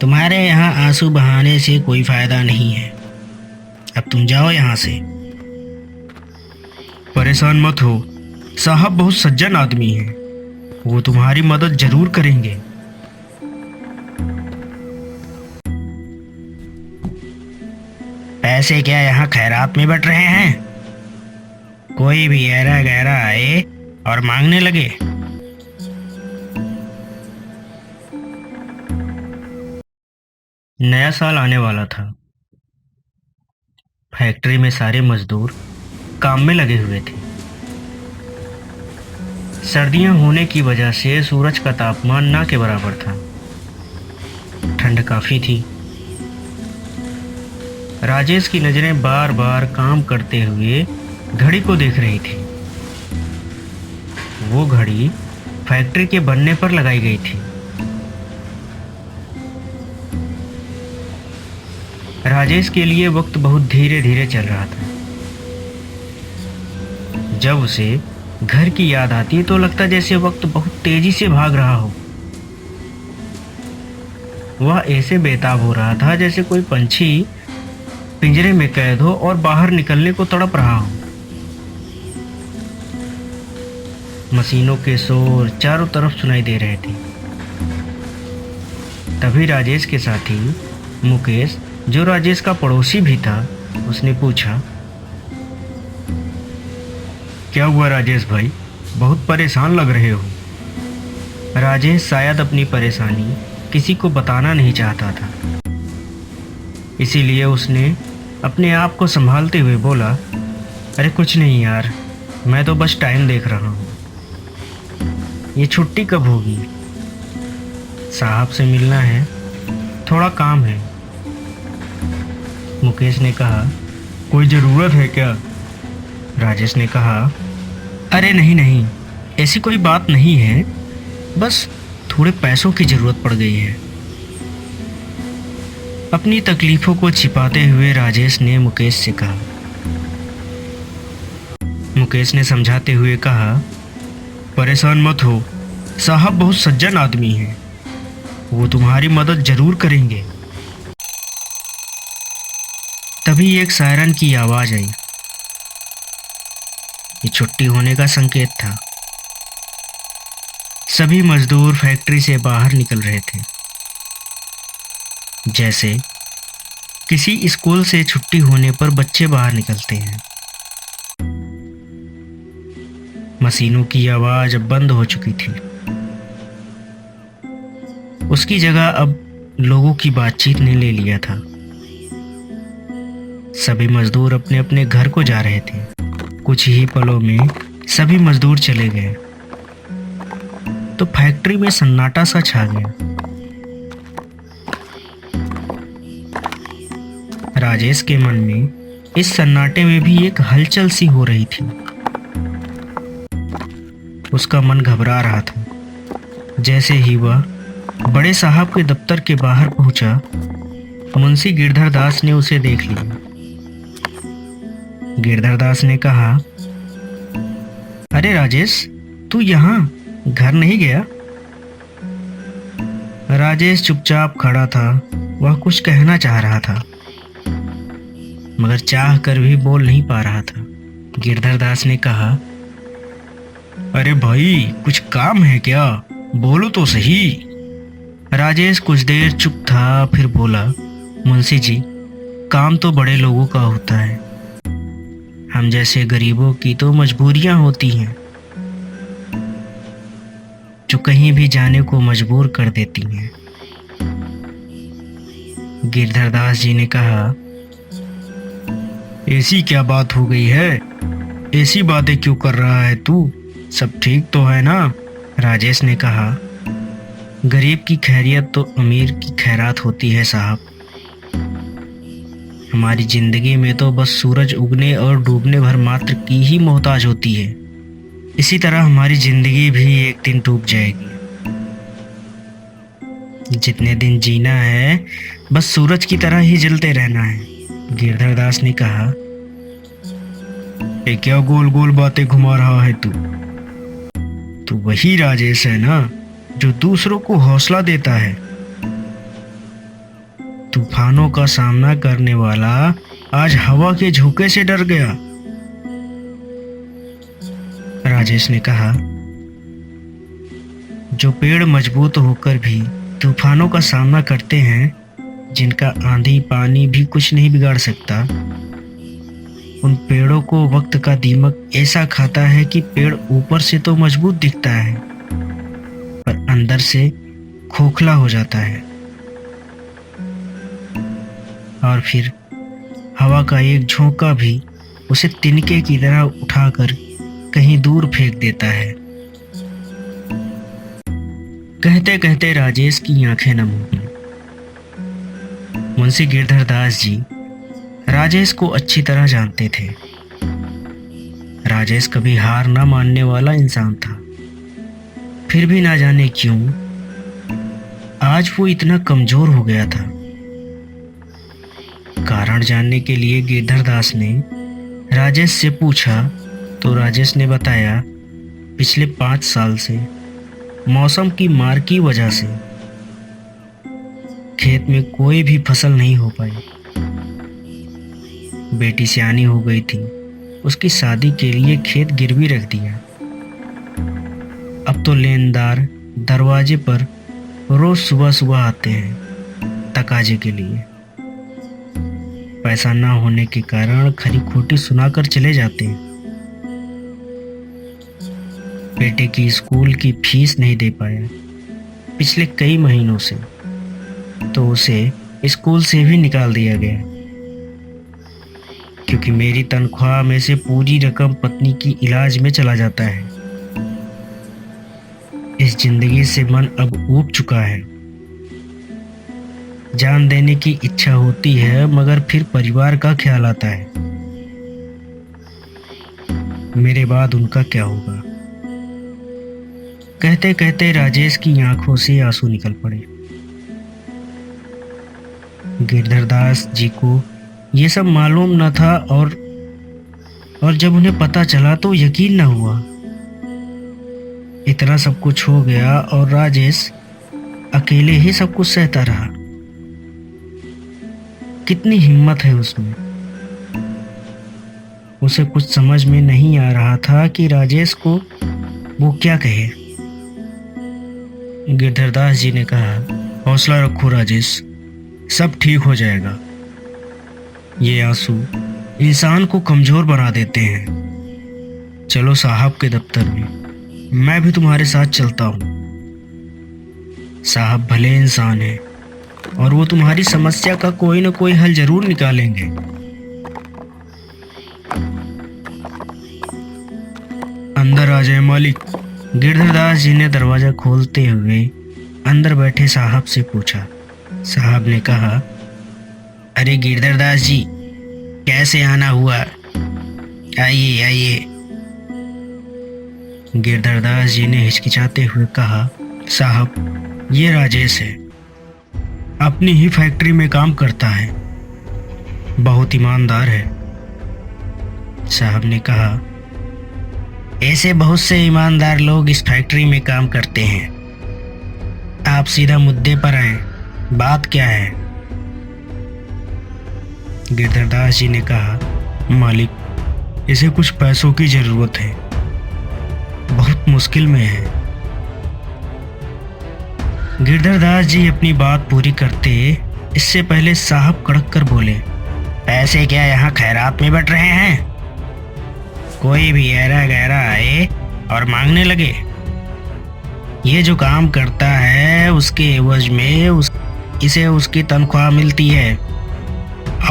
तुम्हारे यहाँ आंसू बहाने से कोई फायदा नहीं है। अब तुम जाओ यहाँ से। परेशान मत हो, साहब बहुत सज्जन आदमी हैं। वो तुम्हारी मदद जरूर करेंगे। पैसे क्या यहाँ खैरात में बट रहे हैं? कोई भी ऐरा गहरा आए और मांगने लगे। नया साल आने वाला था। फैक्ट्री में सारे मजदूर काम में लगे हुए थे। सर्दियां होने की वजह से सूरज का तापमान ना के बराबर था। ठंड काफी थी। राजेश की नजरें बार बार काम करते हुए घड़ी को देख रही थी। वो घड़ी फैक्ट्री के बनने पर लगाई गई थी। राजेश के लिए वक्त बहुत धीरे धीरे चल रहा था। जब उसे घर की याद आती तो लगता जैसे वक्त बहुत तेजी से भाग रहा हो। वह ऐसे बेताब हो रहा था जैसे कोई पंछी पिंजरे में कैद हो और बाहर निकलने को तड़प रहा हो। मशीनों के शोर चारों तरफ सुनाई दे रहे थे। तभी राजेश के साथी मुकेश, जो राजेश का पड़ोसी भी था, उसने पूछा, क्या हुआ राजेश भाई, बहुत परेशान लग रहे हो। राजेश शायद अपनी परेशानी किसी को बताना नहीं चाहता था, इसीलिए उसने अपने आप को संभालते हुए बोला, अरे कुछ नहीं यार, मैं तो बस टाइम देख रहा हूँ। ये छुट्टी कब होगी? साहब से मिलना है, थोड़ा काम है। मुकेश ने कहा, कोई ज़रूरत है क्या? राजेश ने कहा, अरे नहीं नहीं, ऐसी कोई बात नहीं है, बस थोड़े पैसों की ज़रूरत पड़ गई है। अपनी तकलीफ़ों को छिपाते हुए राजेश ने मुकेश से कहा। मुकेश ने समझाते हुए कहा, परेशान मत हो, साहब बहुत सज्जन आदमी हैं। वो तुम्हारी मदद जरूर करेंगे। तभी एक सायरन की आवाज़ आई। ये छुट्टी होने का संकेत था। सभी मजदूर फैक्ट्री से बाहर निकल रहे थे, जैसे किसी स्कूल से छुट्टी होने पर बच्चे बाहर निकलते हैं। मशीनों की आवाज़ अब बंद हो चुकी थी। उसकी जगह अब लोगों की बातचीत ने ले लिया था। सभी मजदूर अपने अपने घर को जा रहे थे। कुछ ही पलों में सभी मजदूर चले गए तो फैक्ट्री में सन्नाटा सा छा गया। राजेश के मन में इस सन्नाटे में भी एक हलचल सी हो रही थी। उसका मन घबरा रहा था। जैसे ही वह बड़े साहब के दफ्तर के बाहर पहुंचा, मुंशी गिरधर दास ने उसे देख लिया। गिरधर दास ने कहा, अरे राजेश, तू यहाँ घर नहीं गया? राजेश चुपचाप खड़ा था। वह कुछ कहना चाह रहा था, मगर चाह कर भी बोल नहीं पा रहा था। गिरधर दास ने कहा, अरे भाई, कुछ काम है क्या? बोलो तो सही। राजेश कुछ देर चुप था, फिर बोला, मुंशी जी, काम तो बड़े लोगों का होता है, हम जैसे गरीबों की तो मजबूरियां होती हैं जो कहीं भी जाने को मजबूर कर देती हैं। गिरधर दास जी ने कहा, ऐसी क्या बात हो गई है? ऐसी बातें क्यों कर रहा है तू? सब ठीक तो है ना? राजेश ने कहा, गरीब की खैरियत तो अमीर की खैरात होती है साहब। हमारी जिंदगी में तो बस सूरज उगने और डूबने भर मात्र की ही मोहताज होती है। इसी तरह हमारी जिंदगी भी एक दिन डूब जाएगी। जितने दिन जीना है बस सूरज की तरह ही जलते रहना है। गिरधर दास ने कहा, ये क्या गोल गोल बातें घुमा रहा है तू? तू वही राजेश है ना जो दूसरों को हौसला देता है? तूफानों का सामना करने वाला आज हवा के झोंके से डर गया। राजेश ने कहा, जो पेड़ मजबूत होकर भी तूफानों का सामना करते हैं, जिनका आंधी पानी भी कुछ नहीं बिगाड़ सकता, उन पेड़ों को वक्त का दीमक ऐसा खाता है कि पेड़ ऊपर से तो मजबूत दिखता है पर अंदर से खोखला हो जाता है। और फिर हवा का एक झोंका भी उसे तिनके की तरह उठाकर कहीं दूर फेंक देता है। कहते कहते राजेश की आंखें नम हो गईं। मुंशी गिरधर दास जी राजेश को अच्छी तरह जानते थे। राजेश कभी हार न मानने वाला इंसान था। फिर भी ना जाने क्यों आज वो इतना कमजोर हो गया था। कारण जानने के लिए गिरधर दास ने राजेश से पूछा तो राजेश ने बताया, पिछले 5 साल से मौसम की मार की वजह से खेत में कोई भी फसल नहीं हो पाई। बेटी सियानी हो गई थी, उसकी शादी के लिए खेत गिरवी रख दिया। अब तो लेनदार दरवाजे पर रोज सुबह सुबह आते हैं तकाजे के लिए। पैसा ना होने के कारण खरी खोटी सुनाकर चले जाते हैं। बेटे की स्कूल की फीस नहीं दे पाया पिछले कई महीनों से, तो उसे स्कूल से भी निकाल दिया गया, क्योंकि मेरी तनख्वाह में से पूरी रकम पत्नी की इलाज में चला जाता है। इस जिंदगी से मन अब ऊब चुका है। जान देने की इच्छा होती है मगर फिर परिवार का ख्याल आता है। मेरे बाद उनका क्या होगा। कहते कहते राजेश की आंखों से आंसू निकल पड़े। गिरधर दास जी को ये सब मालूम न था और जब उन्हें पता चला तो यकीन न हुआ। इतना सब कुछ हो गया और राजेश अकेले ही सब कुछ सहता रहा। कितनी हिम्मत है उसमें। उसे कुछ समझ में नहीं आ रहा था कि राजेश को वो क्या कहे। गिरधरदास जी ने कहा, हौसला रखो राजेश, सब ठीक हो जाएगा। ये आंसू इंसान को कमजोर बना देते हैं। चलो साहब के दफ्तर में, मैं भी तुम्हारे साथ चलता हूँ। साहब भले इंसान हैं और वो तुम्हारी समस्या का कोई ना कोई हल जरूर निकालेंगे। अंदर आ जाए मालिक। गिरधरदास जी ने दरवाजा खोलते हुए अंदर बैठे साहब से पूछा। साहब ने कहा, अरे गिरधरदास जी, कैसे आना हुआ, आइए आइए। गिरधरदास जी ने हिचकिचाते हुए कहा, साहब ये राजेश है, अपनी ही फैक्ट्री में काम करता है, बहुत ईमानदार है। साहब ने कहा, ऐसे बहुत से ईमानदार लोग इस फैक्ट्री में काम करते हैं। आप सीधा मुद्दे पर आए, बात क्या है। गिरधरदास जी ने कहा, मालिक इसे कुछ पैसों की जरूरत है, बहुत मुश्किल में है। गिरधरदास जी अपनी बात पूरी करते इससे पहले साहब कड़क कर बोले, पैसे क्या यहाँ खैरात में बट रहे हैं। कोई भी ऐरा गहरा आए और मांगने लगे। ये जो काम करता है उसके एवज में इसे उसकी तनख्वाह मिलती है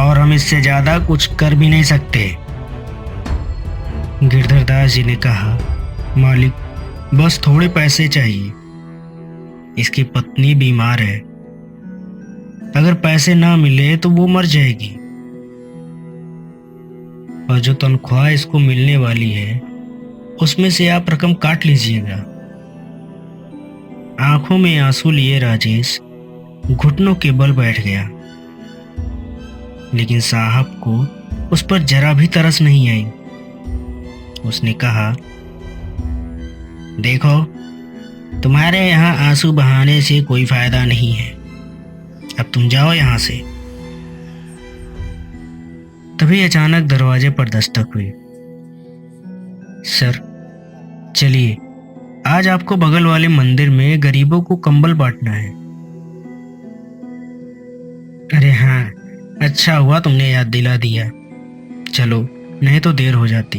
और हम इससे ज्यादा कुछ कर भी नहीं सकते। गिरधरदास जी ने कहा, मालिक बस थोड़े पैसे चाहिए, इसकी पत्नी बीमार है, अगर पैसे ना मिले तो वो मर जाएगी और जो तनख्वाह इसको मिलने वाली है उसमें से आप रकम काट लीजिएगा। आंखों में आंसू लिए राजेश घुटनों के बल बैठ गया, लेकिन साहब को उस पर जरा भी तरस नहीं आई। उसने कहा, देखो तुम्हारे यहाँ आंसू बहाने से कोई फायदा नहीं है, अब तुम जाओ यहाँ से, तभी अचानक दरवाजे पर दस्तक हुई। सर, चलिए, आज आपको बगल वाले मंदिर में गरीबों को कंबल बांटना है। अरे हाँ, अच्छा हुआ तुमने याद दिला दिया। चलो, नहीं तो देर हो जाती।